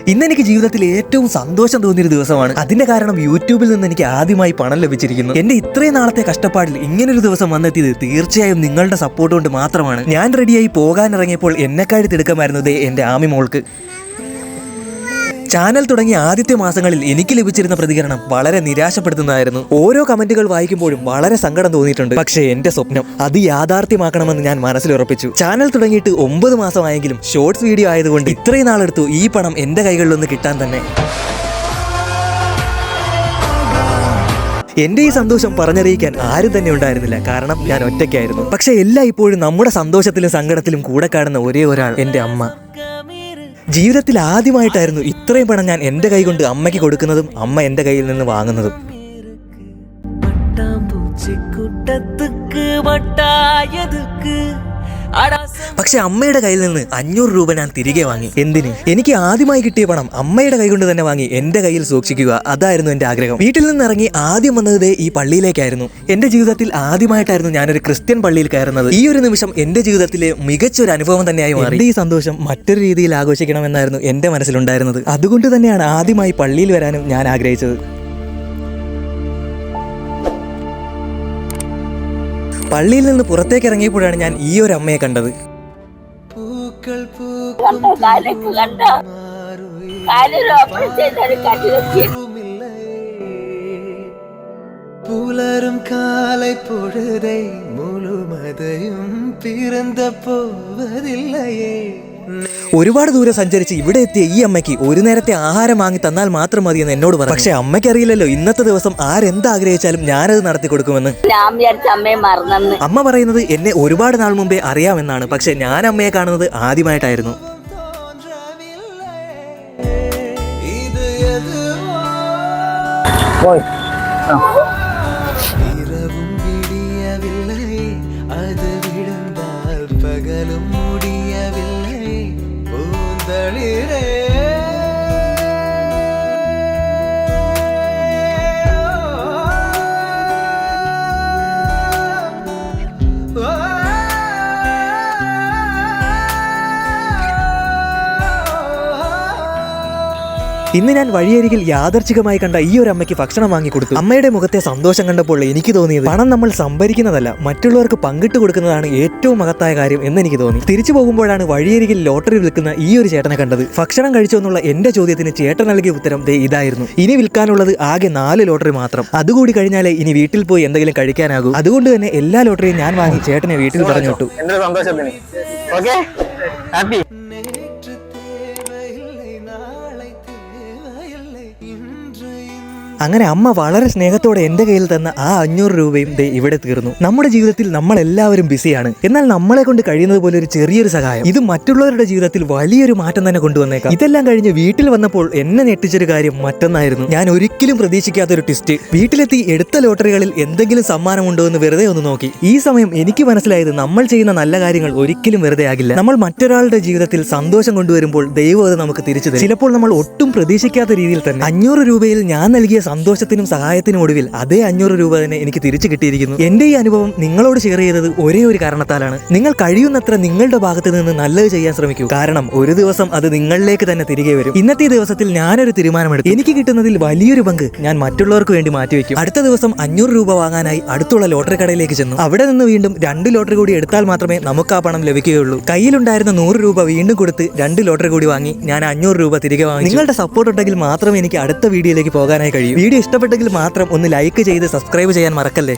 ഇന്ന് എനിക്ക് ജീവിതത്തിൽ ഏറ്റവും സന്തോഷം തോന്നിയൊരു ദിവസമാണ്. അതിന്റെ കാരണം യൂട്യൂബിൽ നിന്ന് എനിക്ക് ആദ്യമായി പണം ലഭിച്ചിരിക്കുന്നു. എന്റെ ഇത്രയും നാളത്തെ കഷ്ടപ്പാടിൽ ഇങ്ങനൊരു ദിവസം വന്നെത്തിയത് തീർച്ചയായും നിങ്ങളുടെ സപ്പോർട്ട് കൊണ്ട് മാത്രമാണ്. ഞാൻ റെഡിയായി പോകാനിറങ്ങിയപ്പോൾ എന്നെക്കാഴ്ത്തി തിടുക്കമായിരുന്നു എന്റെ ആമി മോൾക്ക്. ചാനൽ തുടങ്ങിയ ആദ്യത്തെ മാസങ്ങളിൽ എനിക്ക് ലഭിച്ചിരുന്ന പ്രതികരണം വളരെ നിരാശപ്പെടുത്തുന്നതായിരുന്നു. ഓരോ കമന്റുകൾ വായിക്കുമ്പോഴും വളരെ സങ്കടം തോന്നിയിട്ടുണ്ട്. പക്ഷേ എന്റെ സ്വപ്നം അത് യാഥാർത്ഥ്യമാക്കണമെന്ന് ഞാൻ മനസ്സിലുറപ്പിച്ചു. ചാനൽ തുടങ്ങിയിട്ട് 9 മാസമായെങ്കിലും ഷോർട്സ് വീഡിയോ ആയതുകൊണ്ട് ഇത്രയും നാളെടുത്തു ഈ പണം എന്റെ കൈകളിലൊന്ന് കിട്ടാൻ തന്നെ. എന്റെ ഈ സന്തോഷം പറഞ്ഞറിയിക്കാൻ ആരും തന്നെ ഉണ്ടായിരുന്നില്ല, കാരണം ഞാൻ ഒറ്റയ്ക്കായിരുന്നു. പക്ഷെ ഇപ്പോഴും നമ്മുടെ സന്തോഷത്തിലും സങ്കടത്തിലും കൂടെ കാണുന്ന ഒരേ ഒരാൾ എന്റെ അമ്മ. ജീവിതത്തിൽ ആദ്യമായിട്ടായിരുന്നു ഇത്രയും പണം ഞാൻ എൻ്റെ കൈ കൊണ്ട് അമ്മയ്ക്ക് കൊടുക്കുന്നതും അമ്മ എൻ്റെ കയ്യിൽ നിന്ന് വാങ്ങുന്നതും. പക്ഷെ അമ്മയുടെ കയ്യിൽ നിന്ന് 500 രൂപ ഞാൻ തിരികെ വാങ്ങി. എന്തിന്? എനിക്ക് ആദ്യമായി കിട്ടിയ പണം അമ്മയുടെ കൈ കൊണ്ട് തന്നെ വാങ്ങി എൻ്റെ കയ്യിൽ സൂക്ഷിക്കുക, അതായിരുന്നു എൻ്റെ ആഗ്രഹം. വീട്ടിൽ നിന്ന് ഇറങ്ങി ആദ്യം വന്നത് ഈ പള്ളിയിലേക്കായിരുന്നു. എൻ്റെ ജീവിതത്തിൽ ആദ്യമായിട്ടായിരുന്നു ഞാനൊരു ക്രിസ്ത്യൻ പള്ളിയിൽ കയറുന്നത്. ഈ ഒരു നിമിഷം എൻ്റെ ജീവിതത്തിലെ മികച്ചൊരു അനുഭവം തന്നെയായി മാറി. എൻ്റെ ഈ സന്തോഷം മറ്റൊരു രീതിയിൽ ആഘോഷിക്കണമെന്നായിരുന്നു എൻ്റെ മനസ്സിലുണ്ടായിരുന്നത്. അതുകൊണ്ട് തന്നെയാണ് ആദ്യമായി പള്ളിയിൽ വരാനും ഞാൻ ആഗ്രഹിച്ചത്. പള്ളിയിൽ നിന്ന് പുറത്തേക്ക് ഇറങ്ങിയപ്പോഴാണ് ഞാൻ ഈ ഒരു അമ്മയെ കണ്ടത്. പുലരും കാലൈ പൊഴുതൈ മുഴുമതയും പിറന്ന പോവതില്ലയേ. ഒരുപാട് ദൂരം സഞ്ചരിച്ച് ഇവിടെ എത്തിയ ഈ അമ്മയ്ക്ക് ഒരു നേരത്തെ ആഹാരം വാങ്ങി തന്നാൽ മാത്രം മതിയെന്ന് എന്നോട് പറഞ്ഞു. പക്ഷെ അമ്മയ്ക്ക് അറിയില്ലല്ലോ ഇന്നത്തെ ദിവസം ആരെന്താഗ്രഹിച്ചാലും ഞാനത് നടത്തി കൊടുക്കുമെന്ന്. അമ്മ പറയുന്നത് എന്നെ ഒരുപാട് നാൾ മുമ്പേ അറിയാമെന്നാണ്. പക്ഷെ ഞാൻ അമ്മയെ കാണുന്നത് ആദ്യമായിട്ടായിരുന്നു. இரவும் விடியவில்லை, அது விழுந்தால் பகலும் முடியவில்லை. பூந்தளிரே ഇന്ന് ഞാൻ വഴിയരികിൽ യാദർച്ഛികമായി കണ്ട ഈ ഒരു അമ്മയ്ക്ക് ഭക്ഷണം വാങ്ങിക്കൊടുത്തു. അമ്മയുടെ മുഖത്തെ സന്തോഷം കണ്ടപ്പോൾ എനിക്ക് തോന്നിയത് പണം നമ്മൾ സംഭരിക്കുന്നതല്ല, മറ്റുള്ളവർക്ക് പങ്കിട്ട് കൊടുക്കുന്നതാണ് ഏറ്റവും മഹത്തായ കാര്യം എന്ന് എനിക്ക് തോന്നി. തിരിച്ചു പോകുമ്പോഴാണ് വഴിയരികിൽ ലോട്ടറി വിൽക്കുന്ന ഈ ഒരു ചേട്ടനെ കണ്ടത്. ഭക്ഷണം കഴിച്ചോ എന്നുള്ള എന്റെ ചോദ്യത്തിന് ചേട്ടൻ നൽകിയ ഉത്തരം ഇതായിരുന്നു: ഇനി വിൽക്കാനുള്ളത് ആകെ 4 ലോട്ടറി മാത്രം. അതുകൂടി കഴിഞ്ഞാലേ ഇനി വീട്ടിൽ പോയി എന്തെങ്കിലും കഴിക്കാനാകൂ. അതുകൊണ്ട് തന്നെ എല്ലാ ലോട്ടറിയും ഞാൻ വാങ്ങി ചേട്ടനെ വീട്ടിൽ പറഞ്ഞു വിട്ടു. അങ്ങനെ അമ്മ വളരെ സ്നേഹത്തോടെ എൻ്റെ കയ്യിൽ തന്ന ആ 500 രൂപയും ഇവിടെ തീർന്നു. നമ്മുടെ ജീവിതത്തിൽ നമ്മൾ എല്ലാവരും ബിസിയാണ്. എന്നാൽ നമ്മളെ കൊണ്ട് കഴിയുന്നത് പോലെ ഒരു ചെറിയൊരു സഹായം ഇത് മറ്റുള്ളവരുടെ ജീവിതത്തിൽ വലിയൊരു മാറ്റം തന്നെ കൊണ്ടുവന്നേക്കാം. ഇതെല്ലാം കഴിഞ്ഞ് വീട്ടിൽ വന്നപ്പോൾ എന്നെ ഞെട്ടിച്ചൊരു കാര്യം മറ്റൊന്നായിരുന്നു. ഞാൻ ഒരിക്കലും പ്രതീക്ഷിക്കാത്തൊരു ട്വിസ്റ്റ്. വീട്ടിലെത്തി എടുത്ത ലോട്ടറികളിൽ എന്തെങ്കിലും സമ്മാനമുണ്ടോ എന്ന് വെറുതെ ഒന്ന് നോക്കി. ഈ സമയം എനിക്ക് മനസ്സിലായത് നമ്മൾ ചെയ്യുന്ന നല്ല കാര്യങ്ങൾ ഒരിക്കലും വെറുതെ ആകില്ല. നമ്മൾ മറ്റൊരാളുടെ ജീവിതത്തിൽ സന്തോഷം കൊണ്ടുവരുമ്പോൾ ദൈവം അത് നമുക്ക് തിരിച്ചു തരും. ചിലപ്പോൾ നമ്മൾ ഒട്ടും പ്രതീക്ഷിക്കാത്ത രീതിയിൽ തന്നെ. 500 രൂപയിൽ ഞാൻ നൽകിയ സന്തോഷത്തിനും സഹായത്തിനും ഒടുവിൽ അതേ 500 രൂപ തന്നെ എനിക്ക് തിരിച്ചു കിട്ടിയിരിക്കുന്നു. എന്റെ ഈ അനുഭവം നിങ്ങളോട് ഷെയർ ചെയ്തത് ഒരേ ഒരു കാരണത്താലാണ്. നിങ്ങൾ കഴിയുന്നത്ര നിങ്ങളുടെ ഭാഗത്ത് നിന്ന് നല്ലത് ചെയ്യാൻ ശ്രമിക്കൂ. കാരണം ഒരു ദിവസം അത് നിങ്ങളിലേക്ക് തന്നെ തിരികെ വരും. ഇന്നത്തെ ദിവസത്തിൽ ഞാനൊരു തീരുമാനമെടുത്തു. എനിക്ക് കിട്ടുന്നതിൽ വലിയൊരു പങ്ക് ഞാൻ മറ്റുള്ളവർക്ക് വേണ്ടി മാറ്റിവെക്കും. അടുത്ത ദിവസം 500 രൂപ വാങ്ങാനായി അടുത്തുള്ള ലോട്ടറി കടയിലേക്ക് ചെന്നു. അവിടെ നിന്ന് വീണ്ടും 2 ലോട്ടറി കൂടി എടുത്താൽ മാത്രമേ നമുക്ക് ആ പണം ലഭിക്കുകയുള്ളൂ. കയ്യിലുണ്ടായിരുന്ന 100 രൂപ വീണ്ടും കൊടുത്ത് 2 ലോട്ടറി കൂടി വാങ്ങി ഞാൻ 500 രൂപ തിരികെ വാങ്ങി. നിങ്ങളുടെ സപ്പോർട്ട് ഉണ്ടെങ്കിൽ മാത്രമേ എനിക്ക് അടുത്ത വീഡിയോയിലേക്ക് പോകാനായി കഴിയൂ. വീഡിയോ ഇഷ്ടപ്പെട്ടെങ്കിൽ മാത്രം ഒന്ന് ലൈക്ക് ചെയ്ത് സബ്സ്ക്രൈബ് ചെയ്യാൻ മറക്കല്ലേ.